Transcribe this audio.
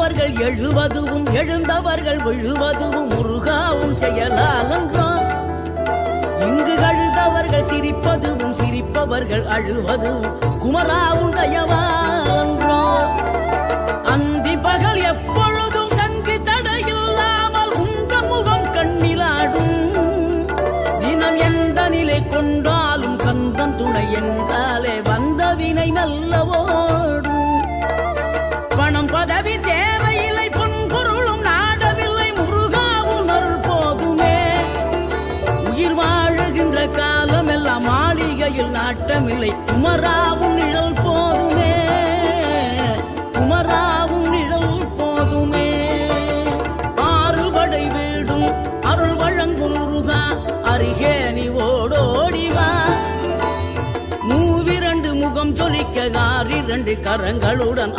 விழுந்தவர்கள் எழுவதுவும் எழுந்தவர்கள் விழுவதுவும் முருகாவும் செயலாலன்றோம். இங்கு அழுதவர்கள் சிரிப்பதுவும் சிரிப்பவர்கள் அழுவதும் குமராவும் தயவாலன்றோம். அந்தி பகல் எப்பொழுதும் தங்கி தடையில்லாமல் உங்க முகம் கண்ணிலாடும். தினம் எந்த நிலை கொண்டாலும் கந்தன் துணை என்றாலே வந்த வினை நல்லவோடும். பணம் பதவி தேவையில்லை பொன்பொருளும் நாடவில்லை முருகாவும் அருள் போதுமே. உயிர் வாழுகின்ற காலம் எல்லாம் மாளிகையில் நாட்டமில்லை குமராவும் நிழல் போதுமே. குமராவும் நிழல் போதுமே. ஆறுபடை வீடும் அருள் வழங்கும் முருகா அருகே நீ ஓடோடிவா. மூவிரண்டு முகம் சொலிக்க 6 கரங்களுடன்